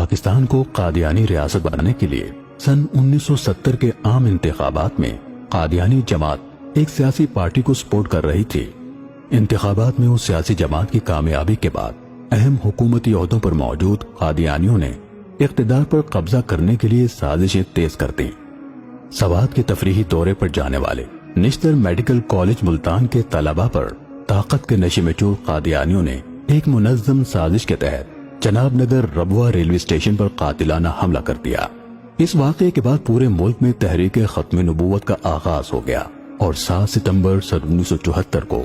پاکستان کو قادیانی ریاست بنانے کے لیے سن 1970 کے عام انتخابات میں قادیانی جماعت ایک سیاسی پارٹی کو سپورٹ کر رہی تھی۔ انتخابات میں اس سیاسی جماعت کی کامیابی کے بعد اہم حکومتی عہدوں پر موجود قادیانیوں نے اقتدار پر قبضہ کرنے کے لیے سازشیں تیز کر دیں۔ سوات کے تفریحی دورے پر جانے والے نشتر میڈیکل کالج ملتان کے طلباء پر طاقت کے نشے میں چور قادیانیوں نے ایک منظم سازش کے تحت جناب نگر ربوہ ریلوے اسٹیشن پر قاتلانہ حملہ کر دیا۔ اس واقعے کے بعد پورے ملک میں تحریک ختم نبوت کا آغاز ہو گیا اور 7 ستمبر سن 1974 کو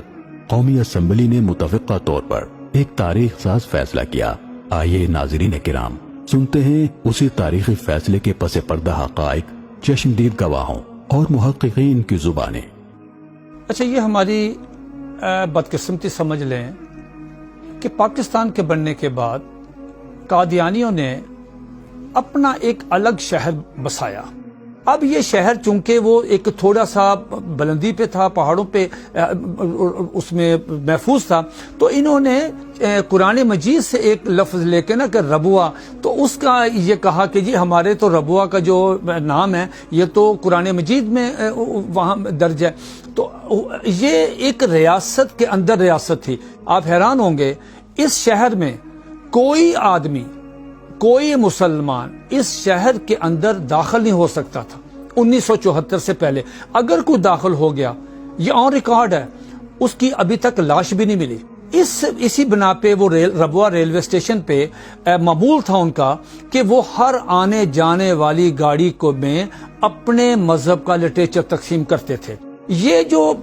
قومی اسمبلی نے متفقہ طور پر ایک تاریخ ساز فیصلہ کیا۔ آئیے ناظرین کرام سنتے ہیں اسی تاریخی فیصلے کے پس پردہ حقائق چشمدید گواہوں اور محققین کی زبانیں۔ اچھا، یہ ہماری بدقسمتی سمجھ لیں کہ پاکستان کے بننے کے بعد قادیانیوں نے اپنا ایک الگ شہر بسایا۔ اب یہ شہر چونکہ وہ ایک تھوڑا سا بلندی پہ تھا، پہاڑوں پہ اس میں محفوظ تھا، تو انہوں نے قرآن مجید سے ایک لفظ لے کے نا کہ ربوہ، تو اس کا یہ کہا کہ جی ہمارے تو ربوہ کا جو نام ہے یہ تو قرآن مجید میں وہاں درج ہے۔ تو یہ ایک ریاست کے اندر ریاست تھی۔ آپ حیران ہوں گے اس شہر میں کوئی آدمی، کوئی مسلمان اس شہر کے اندر داخل نہیں ہو سکتا تھا 1974 سے پہلے۔ اگر کوئی داخل ہو گیا، یہ آن ریکارڈ ہے، اس کی ابھی تک لاش بھی نہیں ملی۔ اسی بنا پہ وہ ربوہ ریلوے اسٹیشن پہ معمول تھا ان کا کہ وہ ہر آنے جانے والی گاڑی کو میں اپنے مذہب کا لٹریچر تقسیم کرتے تھے۔ یہ جو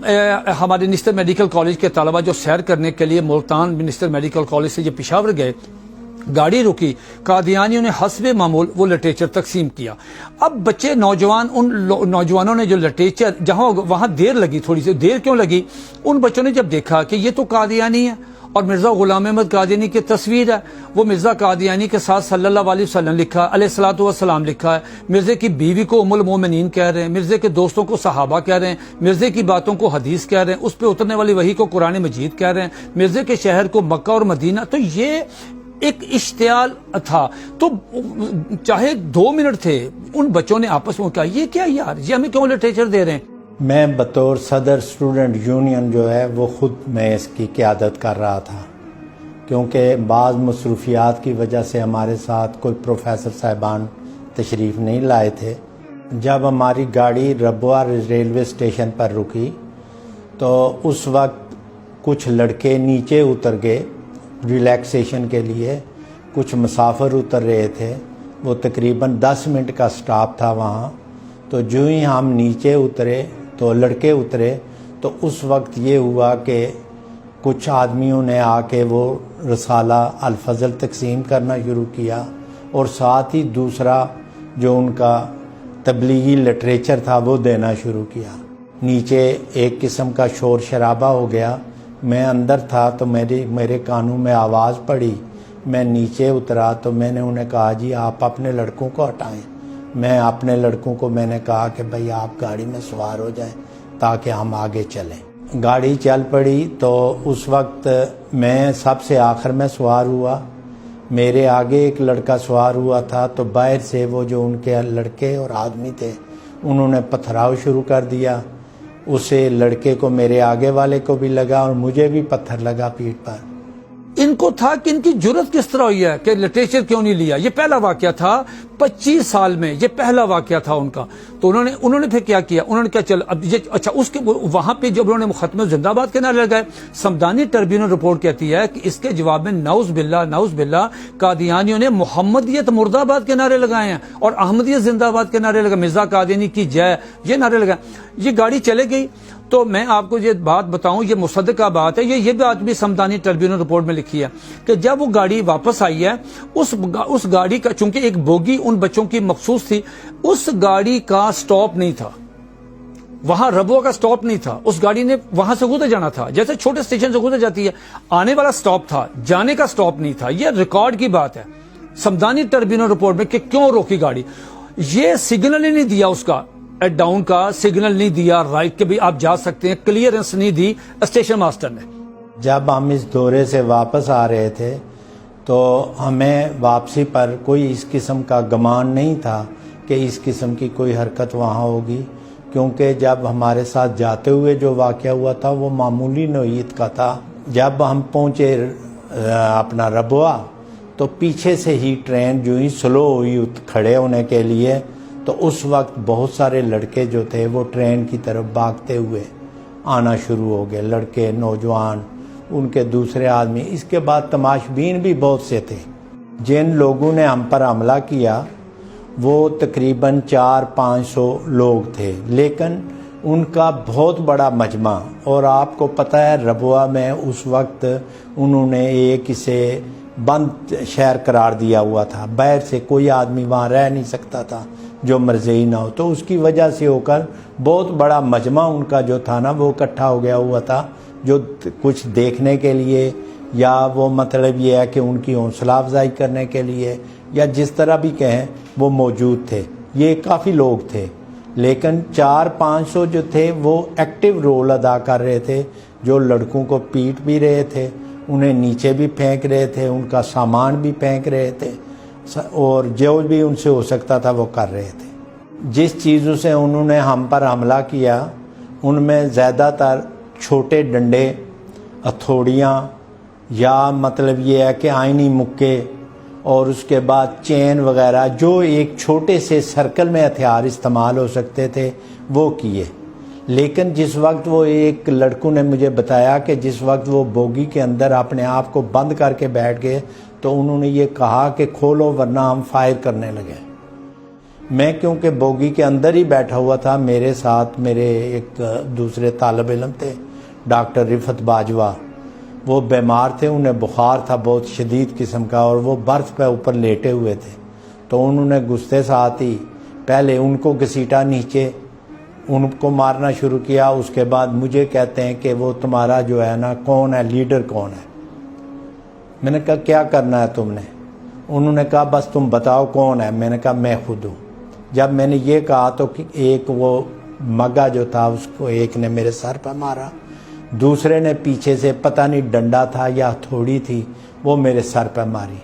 ہمارے نشتر میڈیکل کالج کے طلبہ جو سیر کرنے کے لیے ملتان نشتر میڈیکل کالج سے یہ پشاور گئے، گاڑی رکی، قادیانیوں نے حسب معمول وہ لٹریچر تقسیم کیا۔ اب بچے نوجوان، ان نوجوانوں نے جو لٹریچر جہاں وہاں دیر لگی، تھوڑی سی دیر کیوں لگی، ان بچوں نے جب دیکھا کہ یہ تو قادیانی ہے اور مرزا غلام احمد قادیانی کی تصویر ہے، وہ مرزا قادیانی کے ساتھ صلی اللہ علیہ وسلم لکھا ہے، علیہ الصلوۃ والسلام لکھا ہے، مرزے کی بیوی کو ام المومنین کہہ رہے ہیں، مرزے کے دوستوں کو صحابہ کہہ رہے ہیں، مرزے کی باتوں کو حدیث کہہ رہے ہیں، اس پہ اترنے والی وحی کو قرآن مجید کہہ رہے ہیں، مرزے کے شہر کو مکہ اور مدینہ۔ تو یہ ایک اشتعال تھا۔ تو چاہے 2 منٹ تھے، ان بچوں نے آپس میں کہا یہ کیا یار، یہ ہمیں کیوں لٹریچر دے رہے ہیں؟ میں بطور صدر اسٹوڈنٹ یونین جو ہے وہ خود میں اس کی قیادت کر رہا تھا، کیونکہ بعض مصروفیات کی وجہ سے ہمارے ساتھ کوئی پروفیسر صاحبان تشریف نہیں لائے تھے۔ جب ہماری گاڑی ربوہ ریلوے اسٹیشن پر رکی تو اس وقت کچھ لڑکے نیچے اتر گئے ریلیکسیشن کے لیے، کچھ مسافر اتر رہے تھے، وہ تقریباً 10 منٹ کا سٹاپ تھا وہاں۔ تو جو ہی ہم نیچے اترے تو لڑکے اترے تو اس وقت یہ ہوا کہ کچھ آدمیوں نے آ کے وہ رسالہ الفضل تقسیم کرنا شروع کیا، اور ساتھ ہی دوسرا جو ان کا تبلیغی لٹریچر تھا وہ دینا شروع کیا۔ نیچے ایک قسم کا شور شرابہ ہو گیا۔ میں اندر تھا تو میرے کانوں میں آواز پڑی، میں نیچے اترا تو میں نے انہیں کہا جی آپ اپنے لڑکوں کو ہٹائیں۔ میں اپنے لڑکوں کو میں نے کہا کہ بھائی آپ گاڑی میں سوار ہو جائیں تاکہ ہم آگے چلیں۔ گاڑی چل پڑی تو اس وقت میں سب سے آخر میں سوار ہوا، میرے آگے ایک لڑکا سوار ہوا تھا، تو باہر سے وہ جو ان کے لڑکے اور آدمی تھے انہوں نے پتھراؤ شروع کر دیا۔ اسے لڑکے کو، میرے آگے والے کو بھی لگا اور مجھے بھی پتھر لگا پیٹھ پر۔ ان کو تھا کہ ان کی جرت کس طرح ہوئی ہے کہ لٹریچر کیوں نہیں لیا۔ یہ پہلا واقعہ تھا 25 سال میں، یہ پہلا واقعہ تھا ان کا۔ تو انہوں نے پھر کیا کیا، انہوں نے کیا چل اب یہ اچھا اس کے وہاں پہ جب انہوں نے ختم زندہ باد کے نعرے لگائے، سمدانی ٹربیونل رپورٹ کہتی ہے کہ اس کے جواب میں نعوذ باللہ قادیانیوں نے محمدیت مرد آباد کے نعرے لگائے ہیں اور احمدیت زندہ آباد کے نعرے لگائے، مرزا قادیانی کی جے، یہ نعرے لگائے۔ یہ گاڑی چلے گئی تو میں آپ کو یہ بات بتاؤں، یہ مصدقہ بات ہے، یہ بات بھی سمدانی ٹربیونل رپورٹ میں لکھی ہے کہ جب وہ گاڑی واپس آئی ہے، اس گاڑی کا چونکہ ایک بوگی ان بچوں کی مخصوص تھی، اس گاڑی کا سٹاپ نہیں تھا، وہاں ربوہ کا سٹاپ نہیں تھا، اس گاڑی نے وہاں سے گزر جانا تھا، جیسے چھوٹے اسٹیشن سے گزر جاتی ہے، آنے والا سٹاپ تھا، جانے کا سٹاپ نہیں تھا۔ یہ ریکارڈ کی بات ہے سمدانی ٹربیونل رپورٹ میں کہ کیوں روکی گاڑی۔ یہ سگنل ہی نہیں دیا، اس کا ایٹ ڈاؤن کا سگنل نہیں دیا، رائٹ کے بھی آپ جا سکتے ہیں، کلیئرنس نہیں دی اسٹیشن ماسٹر نے۔ جب ہم اس دورے سے واپس آ رہے تھے تو ہمیں واپسی پر کوئی اس قسم کا گمان نہیں تھا کہ اس قسم کی کوئی حرکت وہاں ہوگی، کیونکہ جب ہمارے ساتھ جاتے ہوئے جو واقعہ ہوا تھا وہ معمولی نوعیت کا تھا۔ جب ہم پہنچے اپنا ربوہ تو پیچھے سے ہی ٹرین جو ہی سلو ہوئی کھڑے ہونے کے لیے، تو اس وقت بہت سارے لڑکے جو تھے وہ ٹرین کی طرف بھاگتے ہوئے آنا شروع ہو گئے، لڑکے، نوجوان، ان کے دوسرے آدمی۔ اس کے بعد تماشبین بھی بہت سے تھے۔ جن لوگوں نے ہم پر حملہ کیا وہ تقریباً 400-500 لوگ تھے، لیکن ان کا بہت بڑا مجمع، اور آپ کو پتہ ہے ربوہ میں اس وقت انہوں نے ایک اسے بند شہر قرار دیا ہوا تھا، باہر سے کوئی آدمی وہاں رہ نہیں سکتا تھا جو مرضی نہ ہو، تو اس کی وجہ سے ہو کر بہت بڑا مجمع ان کا جو تھا نا وہ اکٹھا ہو گیا ہوا تھا، جو کچھ دیکھنے کے لیے یا وہ مطلب یہ ہے کہ ان کی حوصلہ افزائی کرنے کے لیے یا جس طرح بھی کہیں وہ موجود تھے۔ یہ کافی لوگ تھے، لیکن 400-500 جو تھے وہ ایکٹیو رول ادا کر رہے تھے، جو لڑکوں کو پیٹ بھی رہے تھے، انہیں نیچے بھی پھینک رہے تھے، ان کا سامان بھی پھینک رہے تھے، اور جو بھی ان سے ہو سکتا تھا وہ کر رہے تھے۔ جس چیزوں سے انہوں نے ہم پر حملہ کیا ان میں زیادہ تر چھوٹے ڈنڈے، ہتھوڑیاں، یا مطلب یہ ہے کہ آئینی مکے، اور اس کے بعد چین وغیرہ، جو ایک چھوٹے سے سرکل میں ہتھیار استعمال ہو سکتے تھے وہ کیے۔ لیکن جس وقت وہ ایک لڑکوں نے مجھے بتایا کہ جس وقت وہ بوگی کے اندر اپنے آپ کو بند کر کے بیٹھ گئے تو انہوں نے یہ کہا کہ کھولو ورنہ ہم فائر کرنے لگے۔ میں کیونکہ بوگی کے اندر ہی بیٹھا ہوا تھا، میرے ساتھ میرے ایک دوسرے طالب علم تھے، ڈاکٹر رفت باجوہ، وہ بیمار تھے، انہیں بخار تھا بہت شدید قسم کا، اور وہ برف پہ اوپر لیٹے ہوئے تھے، تو انہوں نے غصے ساتھ ہی پہلے ان کو گھسیٹا نیچے، ان کو مارنا شروع کیا۔ اس کے بعد مجھے کہتے ہیں کہ وہ تمہارا جو ہے نا کون ہے، لیڈر کون ہے؟ میں نے کہا کیا کرنا ہے تم نے؟ انہوں نے کہا بس تم بتاؤ کون ہے۔ میں نے کہا میں خود ہوں۔ جب میں نے یہ کہا تو ایک وہ مگا جو تھا اس کو ایک نے میرے سر پہ مارا، دوسرے نے پیچھے سے پتہ نہیں ڈنڈا تھا یا تھوڑی تھی وہ میرے سر پہ ماری،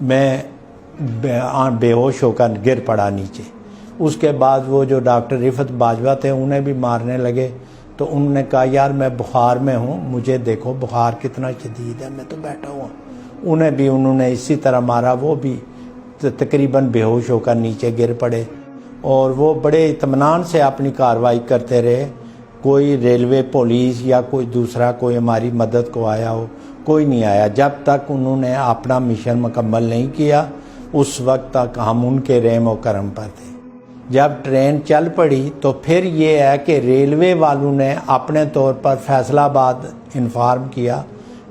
میں بے ہوش ہو کر گر پڑا نیچے۔ اس کے بعد وہ جو ڈاکٹر رفت باجوہ تھے انہیں بھی مارنے لگے، تو انہوں نے کہا یار میں بخار میں ہوں، مجھے دیکھو بخار کتنا شدید ہے، میں تو بیٹھا ہوا۔ انہوں نے اسی طرح مارا، وہ بھی تقریباً بے ہوش ہو کر نیچے گر پڑے، اور وہ بڑے اطمینان سے اپنی کارروائی کرتے رہے۔ کوئی ریلوے پولیس یا کوئی دوسرا کوئی ہماری مدد کو آیا ہو، کوئی نہیں آیا۔ جب تک انہوں نے اپنا مشن مکمل نہیں کیا اس وقت تک ہم ان کے رحم و کرم پر تھے۔ جب ٹرین چل پڑی تو پھر یہ ہے کہ ریلوے والوں نے اپنے طور پر فیصلہ آباد انفارم کیا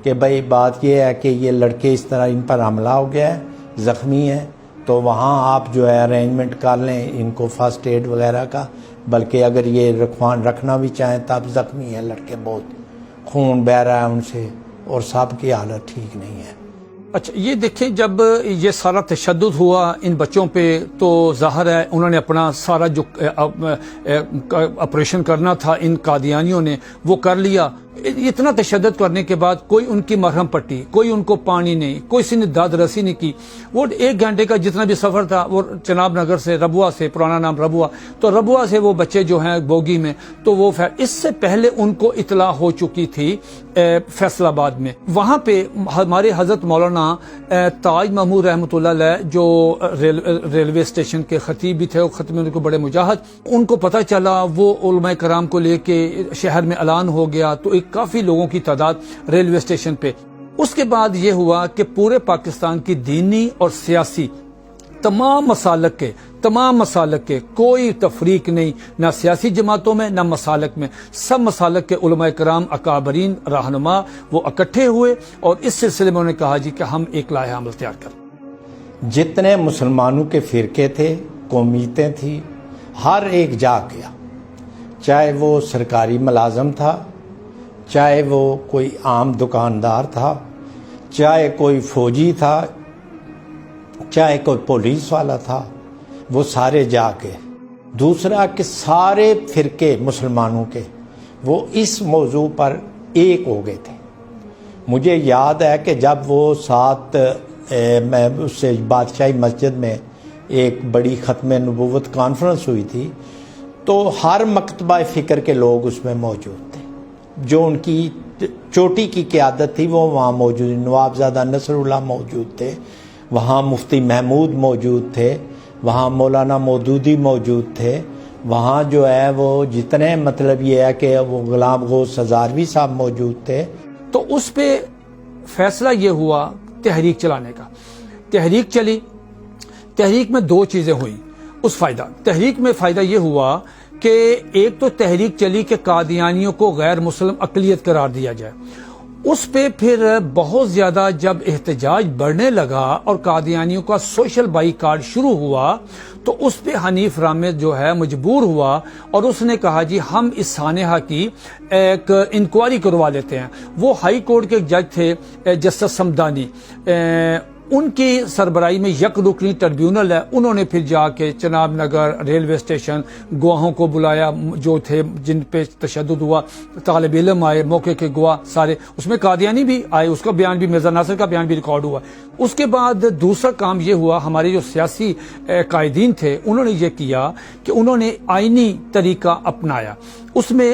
کہ بھائی بات یہ ہے کہ یہ لڑکے اس طرح ان پر حملہ ہو گیا ہے، زخمی ہیں، تو وہاں آپ جو ہے ارینجمنٹ کر لیں ان کو فرسٹ ایڈ وغیرہ کا، بلکہ اگر یہ رکھنا بھی چاہیں تب زخمی ہیں لڑکے، بہت خون بہہ رہا ہے ان سے، اور سب کی حالت ٹھیک نہیں ہے۔ اچھا یہ دیکھیں، جب یہ سارا تشدد ہوا ان بچوں پہ تو ظاہر ہے انہوں نے اپنا سارا جو آپریشن کرنا تھا ان قادیانیوں نے وہ کر لیا۔ اتنا تشدد کرنے کے بعد کوئی ان کی مرہم پٹی، کوئی ان کو پانی نہیں، کوئی سی نے داد رسی نہیں کی۔ وہ 1 گھنٹے کا جتنا بھی سفر تھا وہ چناب نگر سے ربوہ سے، پرانا نام ربوہ، تو ربوہ سے وہ بچے جو ہیں بوگی میں، تو وہ اس سے پہلے ان کو اطلاع ہو چکی تھی فیصل آباد میں۔ وہاں پہ ہمارے حضرت مولانا تاج محمود رحمۃ اللہ علیہ جو ریلوے اسٹیشن کے خطیب بھی تھے، وہ خطیب ان کو بڑے مجاہد، ان کو پتہ چلا، وہ علماء کرام کو لے کے شہر میں اعلان ہو گیا، تو ایک کافی لوگوں کی تعداد ریلوے اسٹیشن پہ۔ اس کے بعد یہ ہوا کہ پورے پاکستان کی دینی اور سیاسی تمام مسالک کے کوئی تفریق نہیں، نہ سیاسی جماعتوں میں نہ مسالک میں، سب مسالک کے علماء کرام اکابرین رہنما وہ اکٹھے ہوئے، اور اس سلسلے میں انہوں نے کہا جی کہ ہم ایک لائحہ عمل تیار کریں۔ جتنے مسلمانوں کے فرقے تھے، قومیتیں تھیں، ہر ایک جا گیا، چاہے وہ سرکاری ملازم تھا، چاہے وہ کوئی عام دکاندار تھا، چاہے کوئی فوجی تھا، چاہے کوئی پولیس والا تھا، وہ سارے جا کے۔ دوسرا کہ سارے فرقے مسلمانوں کے وہ اس موضوع پر ایک ہو گئے تھے۔ مجھے یاد ہے کہ جب وہ 7 میں اس سے بادشاہی مسجد میں ایک بڑی ختم نبوت کانفرنس ہوئی تھی، تو ہر مکتبہ فکر کے لوگ اس میں موجود تھے، جو ان کی چوٹی کی قیادت تھی وہ وہاں موجود، نوابزادہ نصر اللہ موجود تھے، وہاں مفتی محمود موجود تھے، وہاں مولانا مودودی موجود تھے، وہاں جو ہے وہ جتنے مطلب یہ ہے کہ وہ غلام غوث ہزاروی صاحب موجود تھے۔ تو اس پہ فیصلہ یہ ہوا تحریک چلانے کا۔ تحریک چلی، تحریک میں دو چیزیں ہوئیں اس فائدہ۔ تحریک میں فائدہ یہ ہوا کہ ایک تو تحریک چلی کہ قادیانیوں کو غیر مسلم اقلیت قرار دیا جائے، اس پہ پھر بہت زیادہ جب احتجاج بڑھنے لگا اور قادیانیوں کا سوشل بائیکاٹ شروع ہوا تو اس پہ حنیف رامد جو ہے مجبور ہوا اور اس نے کہا جی ہم اس سانحہ کی ایک انکوائری کروا لیتے ہیں۔ وہ ہائی کورٹ کے جج تھے جسٹس سمدانی، ان کی سربراہی میں یک رکنی ٹربیونل ہے، انہوں نے پھر جا کے چناب نگر ریلوے اسٹیشن گواہوں کو بلایا جو تھے جن پہ تشدد ہوا، طالب علم آئے، موقع کے گواہ سارے، اس میں قادیانی بھی آئے، اس کا بیان بھی مرزا ناصر کا بیان بھی ریکارڈ ہوا۔ اس کے بعد دوسرا کام یہ ہوا، ہمارے جو سیاسی قائدین تھے انہوں نے یہ کیا کہ انہوں نے آئینی طریقہ اپنایا، اس میں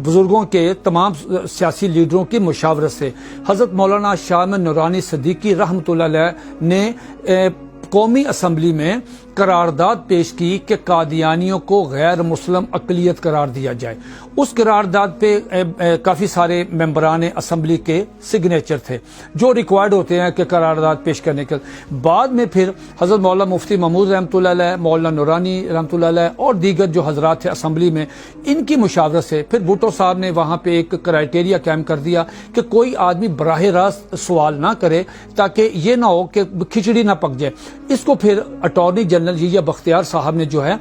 بزرگوں کے تمام سیاسی لیڈروں کی مشاورت سے حضرت مولانا شاہ احمد نورانی صدیقی رحمۃ اللہ علیہ نے قومی اسمبلی میں قرارداد پیش کی کہ قادیانیوں کو غیر مسلم اقلیت قرار دیا جائے۔ اس قرارداد پہ کافی سارے ممبران اسمبلی کے سگنیچر تھے جو ریکوائرڈ ہوتے ہیں کہ قرارداد پیش کرنے کے بعد میں پھر حضرت مولانا مفتی محمود رحمۃ اللہ علیہ، مولانا نورانی رحمۃ اللہ علیہ اور دیگر جو حضرات تھے اسمبلی میں، ان کی مشاورت سے پھر بھٹو صاحب نے وہاں پہ ایک کرائیٹیریا قائم کر دیا کہ کوئی آدمی براہ راست سوال نہ کرے تاکہ یہ نہ ہو کہ کھچڑی نہ پک جائے۔ اس کو پھر اٹارنی جنرل یہ بختیار صاحب نے جو ہے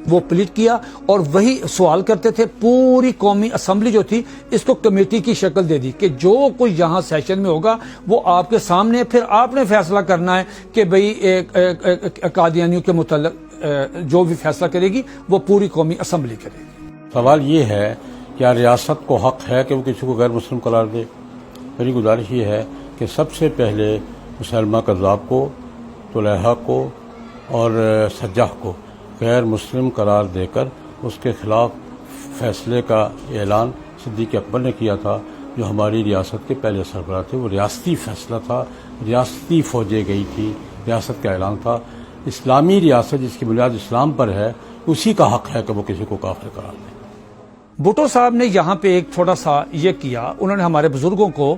وہ پلیٹ کیا اور وہی سوال کرتے تھے۔ پوری قومی اسمبلی جو تھی اس کو کمیٹی کی شکل دے دی کہ جو کوئی یہاں سیشن میں ہوگا وہ آپ کے سامنے، پھر آپ نے فیصلہ کرنا ہے کہ بھئی قادیانیوں کے متعلق جو بھی فیصلہ کرے گی وہ پوری قومی اسمبلی کرے گی۔ سوال یہ ہے کیا ریاست کو حق ہے کہ وہ کسی کو غیر مسلم قرار دے؟ میری گزارش یہ ہے کہ سب سے پہلے مسلمہ کذاب کو، طلحہ کو اور سجاح کو غیر مسلم قرار دے کر اس کے خلاف فیصلے کا اعلان صدیق اکبر نے کیا تھا، جو ہماری ریاست کے پہلے سربراہ تھے۔ وہ ریاستی فیصلہ تھا، ریاستی فوجیں گئی تھی، ریاست کا اعلان تھا۔ اسلامی ریاست جس کی بنیاد اسلام پر ہے، اسی کا حق ہے کہ وہ کسی کو کافر قرار دے۔ بھٹو صاحب نے یہاں پہ ایک تھوڑا سا یہ کیا، انہوں نے ہمارے بزرگوں کو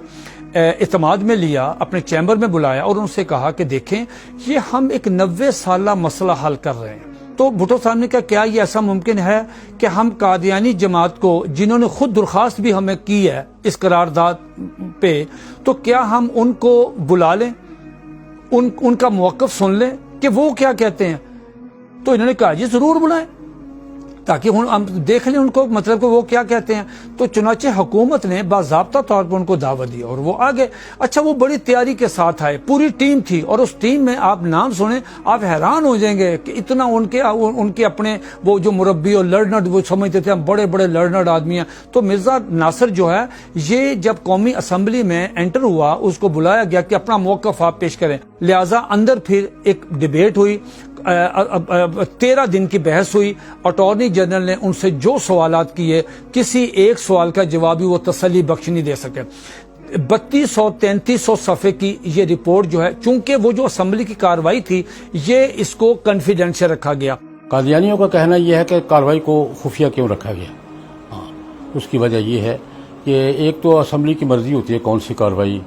اعتماد میں لیا، اپنے چیمبر میں بلایا اور ان سے کہا کہ دیکھیں یہ ہم ایک 90 سالہ مسئلہ حل کر رہے ہیں۔ تو بھٹو صاحب نے کہا کیا یہ ایسا ممکن ہے کہ ہم قادیانی جماعت کو، جنہوں نے خود درخواست بھی ہمیں کی ہے اس قرارداد پہ، تو کیا ہم ان کو بلا لیں، ان کا موقف سن لیں کہ وہ کیا کہتے ہیں؟ تو انہوں نے کہا جی ضرور بلائیں تاکہ ہم دیکھ لیں ان کو، مطلب کہ وہ کیا کہتے ہیں۔ تو چنانچہ حکومت نے باضابطہ طور پر ان کو دعوت دی اور وہ آگے۔ اچھا وہ بڑی تیاری کے ساتھ آئے، پوری ٹیم تھی، اور اس ٹیم میں آپ نام سنیں آپ حیران ہو جائیں گے کہ اتنا ان کے اپنے وہ جو مربی اور لرنرڈ، وہ سمجھتے تھے ہم بڑے بڑے لرنرڈ آدمی ہیں۔ تو مرزا ناصر جو ہے یہ جب قومی اسمبلی میں انٹر ہوا اس کو بلایا گیا کہ اپنا موقف آپ پیش کریں، لہٰذا اندر پھر ایک ڈیبیٹ ہوئی، 13 دن کی بحث ہوئی۔ اٹارنی جنرل نے ان سے جو سوالات کیے کسی ایک سوال کا جواب بھی وہ تسلی بخش نہیں دے سکے۔ 3200-3300 صفحے کی یہ رپورٹ جو ہے، چونکہ وہ جو اسمبلی کی کارروائی تھی یہ اس کو کنفیڈینشیل رکھا گیا۔ قادیانیوں کا کہنا یہ ہے کہ کارروائی کو خفیہ کیوں رکھا گیا؟ اس کی وجہ یہ ہے کہ ایک تو اسمبلی کی مرضی ہوتی ہے کون سی کارروائی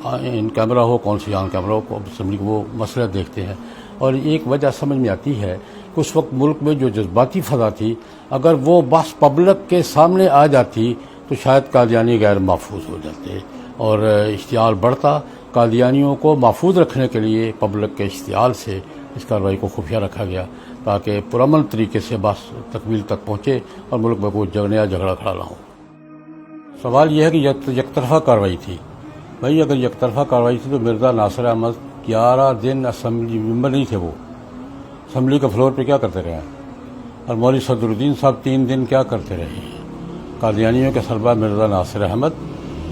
ان کیمرہ ہو، کون سی آن کیمرہ ہو، اسمبلی کو وہ مسئلہ دیکھتے ہیں۔ اور ایک وجہ سمجھ میں آتی ہے کہ اس وقت ملک میں جو جذباتی فضا تھی، اگر وہ بحث پبلک کے سامنے آ جاتی تو شاید قادیانی غیر محفوظ ہو جاتے اور اشتعال بڑھتا۔ قادیانیوں کو محفوظ رکھنے کے لیے پبلک کے اشتعال سے اس کارروائی کو خفیہ رکھا گیا تاکہ پرامن طریقے سے بحث تکمیل تک پہنچے اور ملک میں کوئی نیا جھگڑا کھڑا نہ ہو۔ سوال یہ ہے کہ یک طرفہ کارروائی تھی۔ بھائی اگر یک طرفہ کارروائی تھی تو مرزا ناصر احمد 11 دن اسمبلی ممبر نہیں تھے، وہ اسمبلی کا فلور پہ کیا کرتے رہے، اور مولوی صدر الدین صاحب 3 دن کیا کرتے رہے۔ قادیانیوں کے سربراہ مرزا ناصر احمد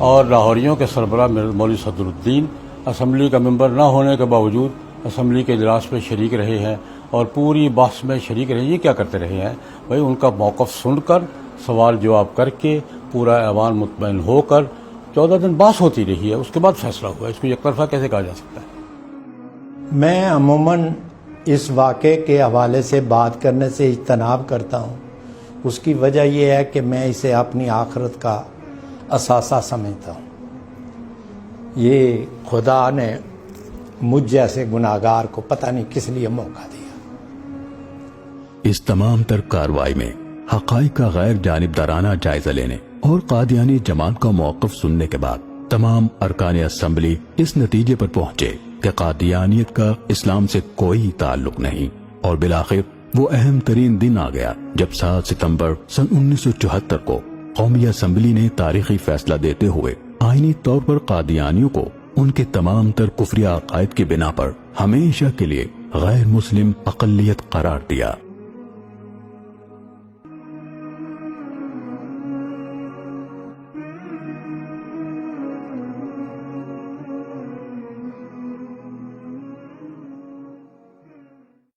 اور لاہوریوں کے سربراہ مولوی صدر الدین اسمبلی کا ممبر نہ ہونے کے باوجود اسمبلی کے اجلاس میں شریک رہے ہیں اور پوری بحث میں شریک رہے. یہ کیا کرتے رہے ہیں بھائی؟ ان کا موقف سن کر سوال جواب کر کے پورا ایوان مطمئن ہو کر 14 دن بحث ہوتی رہی ہے. اس کے بعد فیصلہ ہوا. اس کو یک طرفہ کیسے کہا جا سکتا ہے؟ میں عموماً اس واقعے کے حوالے سے بات کرنے سے اجتناب کرتا ہوں. اس کی وجہ یہ ہے کہ میں اسے اپنی آخرت کا اثاثہ سمجھتا ہوں. یہ خدا نے مجھ جیسے گناہگار کو پتہ نہیں کس لیے موقع دیا. اس تمام تر کارروائی میں حقائق کا غیر جانبدارانہ جائزہ لینے اور قادیانی جماعت کا موقف سننے کے بعد تمام ارکان اسمبلی اس نتیجے پر پہنچے کہ قادیانیت کا اسلام سے کوئی تعلق نہیں. اور بالآخر وہ اہم ترین دن آ گیا جب 7 ستمبر سن 1974 کو قومی اسمبلی نے تاریخی فیصلہ دیتے ہوئے آئینی طور پر قادیانیوں کو ان کے تمام تر کفری عقائد کی بنا پر ہمیشہ کے لیے غیر مسلم اقلیت قرار دیا.